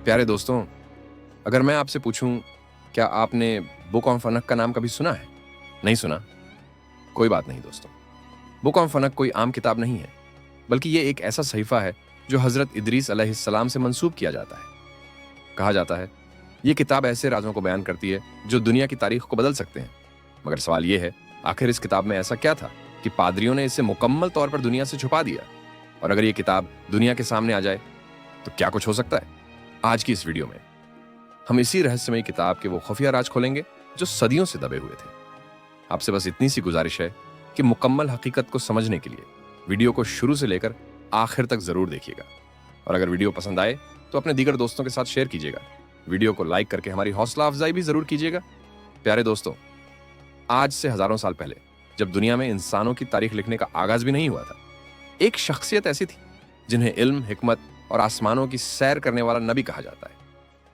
प्यारे दोस्तों, अगर मैं आपसे पूछूं, क्या आपने बुक ऑफ फनक का नाम कभी सुना है? नहीं सुना? कोई बात नहीं दोस्तों। बुक ऑफ फनक कोई आम किताब नहीं है, बल्कि ये एक ऐसा सहीफा है जो हजरत इदरीस अलैहिस्सलाम से मंसूब किया जाता है। कहा जाता है ये किताब ऐसे राजों को बयान करती है जो दुनिया की तारीख को बदल सकते हैं। मगर सवाल ये है, आखिर इस किताब में ऐसा क्या था कि पादरियों ने इसे मुकम्मल तौर पर दुनिया से छुपा दिया? और अगर ये किताब दुनिया के सामने आ जाए तो क्या कुछ हो सकता है? आज की इस वीडियो में हम इसी रहस्यमयी किताब के वो खुफिया राज खोलेंगे जो सदियों से दबे हुए थे। आपसे बस इतनी सी गुजारिश है कि मुकम्मल हकीकत को समझने के लिए वीडियो को शुरू से लेकर आखिर तक जरूर देखिएगा। और अगर वीडियो पसंद आए तो अपने दीगर दोस्तों के साथ शेयर कीजिएगा। वीडियो को लाइक करके हमारी हौसला अफजाई भी जरूर कीजिएगा। प्यारे दोस्तों, आज से हजारों साल पहले, जब दुनिया में इंसानों की तारीख लिखने का आगाज भी नहीं हुआ था, एक शख्सियत ऐसी थी जिन्हें इल्म, हिकमत और आसमानों की सैर करने वाला नबी कहा जाता है।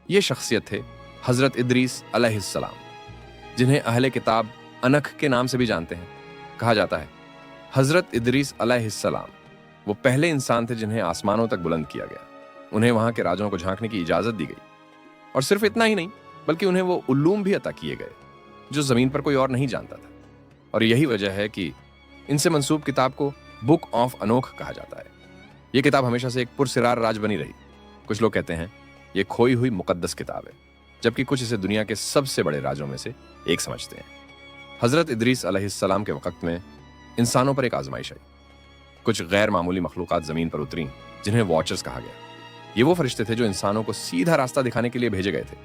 यह शख्सियत थे हजरत इदरीस अलैहिस्सलाम, जिन्हें अहले किताब अनख के नाम से भी जानते हैं। कहा जाता है हजरत इदरीस अलैहिस्सलाम वो पहले इंसान थे जिन्हें आसमानों तक बुलंद किया गया। उन्हें वहां के राजों को झांकने की इजाजत दी गई, और सिर्फ इतना ही नहीं बल्कि उन्हें वो उल्लूम भी अता किए गए जो जमीन पर कोई और नहीं जानता था। और यही वजह है कि इनसे मंसूब किताब को बुक ऑफ अनोख कहा जाता है। यह किताब हमेशा से एक पुरसिरार राज बनी रही। कुछ लोग कहते हैं यह खोई हुई मुकद्दस किताब है, जबकि कुछ इसे दुनिया के सबसे बड़े राजों में से एक समझते हैं। हजरत इदरीस अलैहिस्सलाम के वक्त में इंसानों पर एक आजमाइश आई। कुछ गैर मामूली मखलूकात जमीन पर उतरी जिन्हें वॉचर्स कहा गया। ये वो फरिश्ते थे जो इंसानों को सीधा रास्ता दिखाने के लिए भेजे गए थे,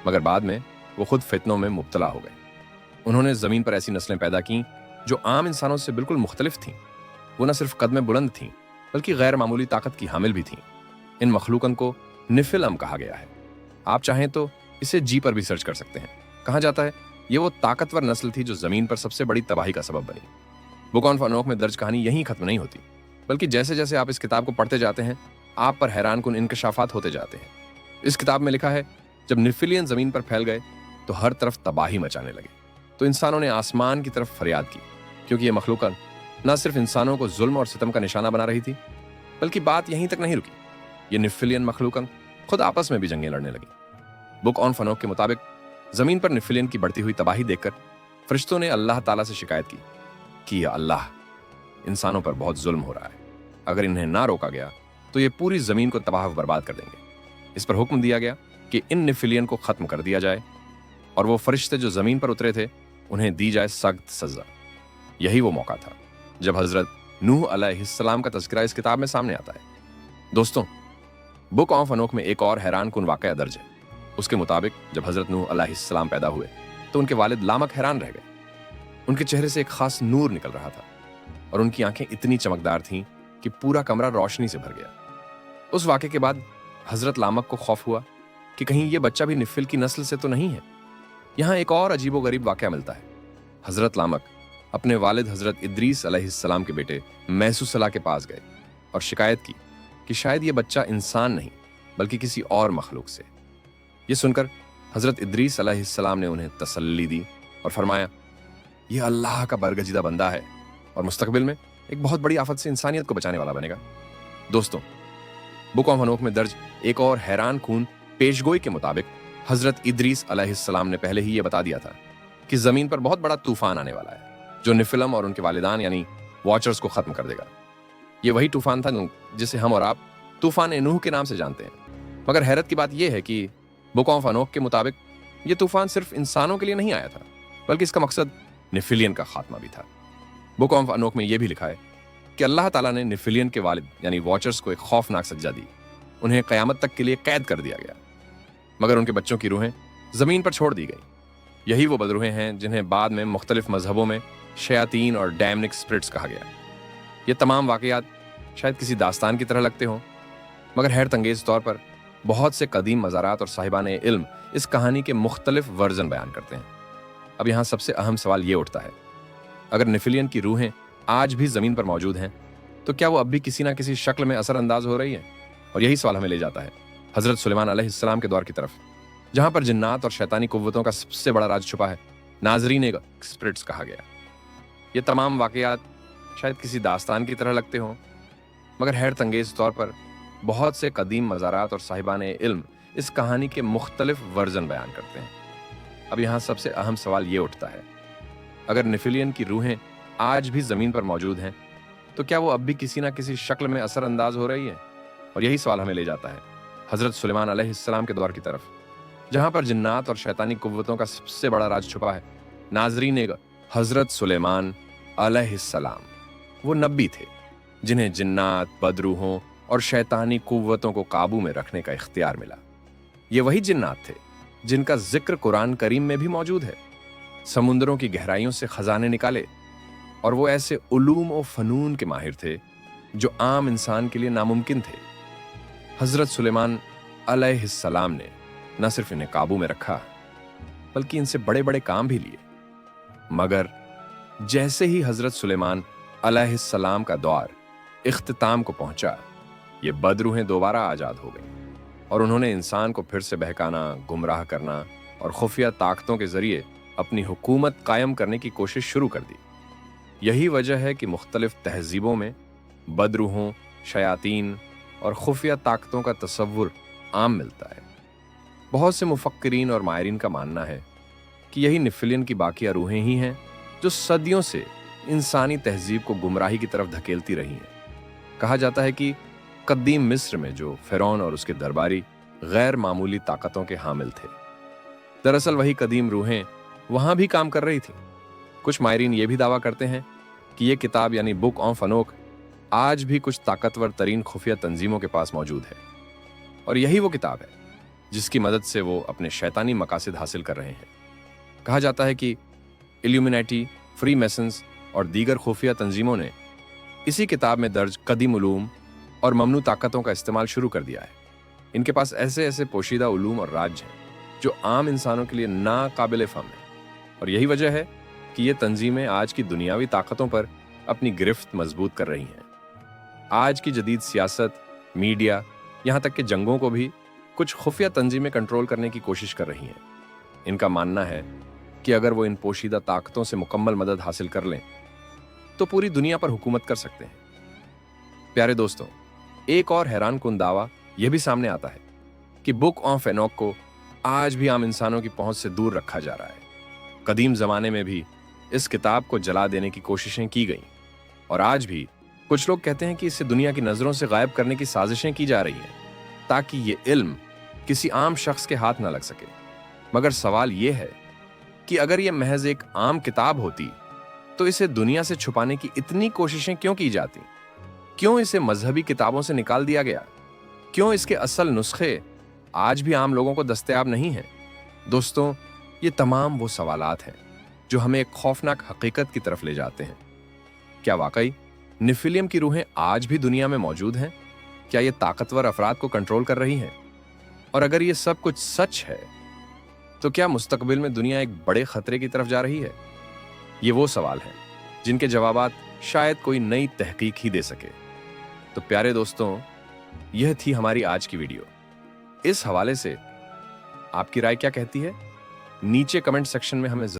मगर बाद में वो खुद फितनों में मुब्तला हो गए। उन्होंने जमीन पर ऐसी नस्लें पैदा की जो आम इंसानों से बिल्कुल मुख्तलिफ थीं। वो न सिर्फ कद में बुलंद थीं बल्कि गैर मामूली ताकत की हामिल भी थीं। इन मखलूकन को निफिलम कहा गया है। आप चाहें तो इसे जी पर भी सर्च कर सकते हैं। कहा जाता है ये वो ताकतवर नस्ल थी जो जमीन पर सबसे बड़ी तबाही का सबब बनी। बुक ऑफ अनोख में दर्ज कहानी यहीं खत्म नहीं होती, बल्कि जैसे जैसे आप इस किताब को पढ़ते जाते हैं आप पर हैरानकुन इंकशाफात होते जाते हैं। इस किताब में लिखा है जब निफिलियन जमीन पर फैल गए तो हर तरफ तबाही मचाने लगे, तो इंसानों ने आसमान की तरफ फरियाद की, क्योंकि ये मखलूकन न सिर्फ इंसानों को जुल्म और सितम का निशाना बना रही थी, बल्कि बात यहीं तक नहीं रुकी। ये निफिलियन मखलूकन खुद आपस में भी जंगें लड़ने लगी। बुक ऑन फनोक के मुताबिक जमीन पर निफिलियन की बढ़ती हुई तबाही देखकर फरिश्तों ने अल्लाह ताला से शिकायत की कि या अल्लाह, इंसानों पर बहुत जुल्म हो रहा है। अगर इन्हें ना रोका गया तो ये पूरी जमीन को तबाह बर्बाद कर देंगे। इस पर हुक्म दिया गया कि इन निफिलियन को खत्म कर दिया जाए, और वो फरिश्ते जो जमीन पर उतरे थे उन्हें दी जाए सख्त सजा। यही वो मौका था जब हजरत नूह अलैहिस्सलाम का तज़किरा इस किताब में सामने आता है। दोस्तों, बुक ऑफ अनोख में एक और हैरानकुन वाक़या दर्ज है। उसके मुताबिक जब हजरत नूह अलैहिस्सलाम पैदा हुए तो उनके वालिद लामक हैरान रह गए। उनके चेहरे से एक खास नूर निकल रहा था और उनकी आंखें इतनी चमकदार थीं कि पूरा कमरा रोशनी से भर गया। उस वाक़े के बाद हजरत लामक को खौफ हुआ कि कहीं ये बच्चा भी निफिल की नस्ल से तो नहीं है। यहाँ एक और अजीबोगरीब वाक़या मिलता है। हजरत लामक अपने वालिद हजरत इदरीस अलैहिस्सलाम के बेटे मैसूसला के पास गए और शिकायत की कि शायद ये बच्चा इंसान नहीं बल्कि किसी और मखलूक से। ये सुनकर हजरत इदरीस अलैहिस्सलाम ने उन्हें तसल्ली दी और फरमाया यह अल्लाह का बरगजीदा बंदा है और मुस्तकबिल में एक बहुत बड़ी आफत से इंसानियत को बचाने वाला बनेगा। दोस्तों, बुक ऑफ अनोख में दर्ज एक और हैरान खून पेशगोई के मुताबिक हजरत इदरीस अलैहिस्सलाम ने पहले ही यह बता दिया था कि जमीन पर बहुत बड़ा तूफान आने वाला है जो निफिलम और उनके वालिदान यानी वॉचर्स को खत्म कर देगा। ये वही तूफान था जिसे हम और आप तूफान नूह के नाम से जानते हैं। मगर हैरत की बात यह है कि बुक ऑफ अनोख के मुताबिक यह तूफान सिर्फ इंसानों के लिए नहीं आया था, बल्कि इसका मकसद निफिलियन का खात्मा भी था। बुक ऑफ अनोख में यह भी लिखा है कि अल्लाह ताला ने निफिलियन के वालिद यानी वॉचर्स को एक खौफनाक सज्जा दी। उन्हें क़यामत तक के लिए कैद कर दिया गया, मगर उनके बच्चों की रूहें जमीन पर छोड़ दी गई। यही वो बदरूहें हैं जिन्हें बाद में मुख्तलिफ मजहबों में शयातीन और डैमनिक स्पिरिट्स कहा गया। ये तमाम वाक़यात शायद किसी दास्तान की तरह लगते हों, मगर हैरत अंगेज तौर पर बहुत से कदीम मज़ारात और साहिबान इल्म इस कहानी के मुख्तलिफ वर्जन बयान करते हैं। अब यहाँ सबसे अहम सवाल ये उठता है, अगर निफिलियन की रूहें आज भी ज़मीन पर मौजूद हैं तो क्या वो अब भी किसी ना किसी शक्ल में असरअंदाज हो रही है? और यही सवाल हमें ले जाता है हज़रत सुलेमान अलैहिस्सलाम के दौर की तरफ, जहाँ पर जिन्नात और शैतानी कुव्वतों का सबसे बड़ा राज छुपा है। नाजरीन स्पिरिट्स कहा गया। ये तमाम वाक़यात शायद किसी दास्तान की तरह लगते हों, मगर हैरत अंगेज तौर पर बहुत से कदीम मज़ारात और साहिबान इल्म इस कहानी के मुख्तलिफ वर्जन बयान करते हैं। अब यहाँ सबसे अहम सवाल ये उठता है, अगर नेफिलियन की रूहें आज भी जमीन पर मौजूद हैं, तो क्या वो अब भी किसी ना किसी शक्ल में असरअंदाज हो रही है? और यही सवाल हमें ले जाता है हजरत सुलेमान अलैहिस्सलाम के दौर की तरफ, जहां पर जिन्नात और शैतानी कुव्वतों का सबसे बड़ा राज छुपा है। नाजरीन, हजरत सुलेमान अलैहिस्सलाम वो नबी थे जिन्हें जिन्नात, बदरूहों और शैतानी कुव्वतों को काबू में रखने का इख्तियार मिला। ये वही जिन्नात थे जिनका जिक्र कुरान करीम में भी मौजूद है। समुद्रों की गहराइयों से खजाने निकाले, और वो ऐसे उलूम और फनून के माहिर थे जो आम इंसान के लिए नामुमकिन थे। हजरत सुलेमान अलैहिस्सलाम ने न सिर्फ इन्हें काबू में रखा, बल्कि इनसे बड़े बड़े काम भी लिए। मगर जैसे ही हजरत सुलेमान अलैहिस्सलाम का दौर इख्तिताम को पहुंचा, ये बदरूहें दोबारा आजाद हो गईं और उन्होंने इंसान को फिर से बहकाना, गुमराह करना और खुफिया ताकतों के जरिए अपनी हुकूमत कायम करने की कोशिश शुरू कर दी। यही वजह है कि मुख्तलिफ तहजीबों में बदरूहों, शयातीन और खुफिया ताकतों का तसव्वुर आम मिलता है। बहुत से मुफक्किरीन और माहिरीन का मानना है कि यही नेफिलियन की बाकिया रूहें ही हैं जो सदियों से इंसानी तहजीब को गुमराही की तरफ धकेलती रही हैं। कहा जाता है कि कदीम मिस्र में जो फिरौन और उसके दरबारी गैर मामूली ताकतों के हामिल थे, दरअसल वही कदीम रूहें वहां भी काम कर रही थीं। कुछ माहिरीन ये भी दावा करते हैं कि ये किताब यानी बुक ऑफ अनोक आज भी कुछ ताकतवर तरीन खुफिया तंजीमों के पास मौजूद है, और यही वो किताब है जिसकी मदद से वो अपने शैतानी मकासद हासिल कर रहे हैं। कहा जाता है कि इल्यूमिनेटी, फ्री मैसन्स और दीगर खुफिया तंजीमों ने इसी किताब में दर्ज कदीम उलूम और ममनू ताकतों का इस्तेमाल शुरू कर दिया है। इनके पास ऐसे ऐसे पोशीदा उलूम और राज हैं जो आम इंसानों के लिए नाकाबिल फ़हम है, और यही वजह है कि ये तंजीमें आज की दुनियावी ताकतों पर अपनी गिरफ्त मजबूत कर रही हैं। आज की जदीद सियासत, मीडिया, यहाँ तक कि जंगों को भी कुछ खुफिया तंजीमें कंट्रोल करने की कोशिश कर रही हैं। इनका मानना है कि अगर वो इन पोशीदा ताकतों से मुकम्मल मदद हासिल कर लें तो पूरी दुनिया पर हुकूमत कर सकते हैं। प्यारे दोस्तों, एक और हैरान कुन दावा यह भी सामने आता है कि बुक ऑफ एनोक को आज भी आम इंसानों की पहुंच से दूर रखा जा रहा है। कदीम जमाने में भी इस किताब को जला देने की कोशिशें की गईं, और आज भी कुछ लोग कहते हैं कि इसे दुनिया की नजरों से गायब करने की साजिशें की जा रही हैं ताकि ये इल्म किसी आम शख्स के हाथ न लग सके। मगर सवाल यह है कि अगर यह महज एक आम किताब होती तो इसे दुनिया से छुपाने की इतनी कोशिशें क्यों की जाती? क्यों इसे मजहबी किताबों से निकाल दिया गया? क्यों इसके असल नुस्खे आज भी आम लोगों को दस्तयाब नहीं हैं? दोस्तों, ये तमाम वो सवालात हैं जो हमें एक खौफनाक हकीकत की तरफ ले जाते हैं। क्या वाकई नेफिलियम की रूहें आज भी दुनिया में मौजूद हैं? क्या ये ताकतवर अफराद को कंट्रोल कर रही हैं? और अगर ये सब कुछ सच है, तो क्या मुस्तकबिल में दुनिया एक बड़े खतरे की तरफ जा रही है? ये वो सवाल हैं जिनके जवाबात शायद कोई नई तहकीक ही दे सके। तो प्यारे दोस्तों, यह थी हमारी आज की वीडियो। इस हवाले से आपकी राय क्या कहती है? नीचे कमेंट सेक्शन में हमें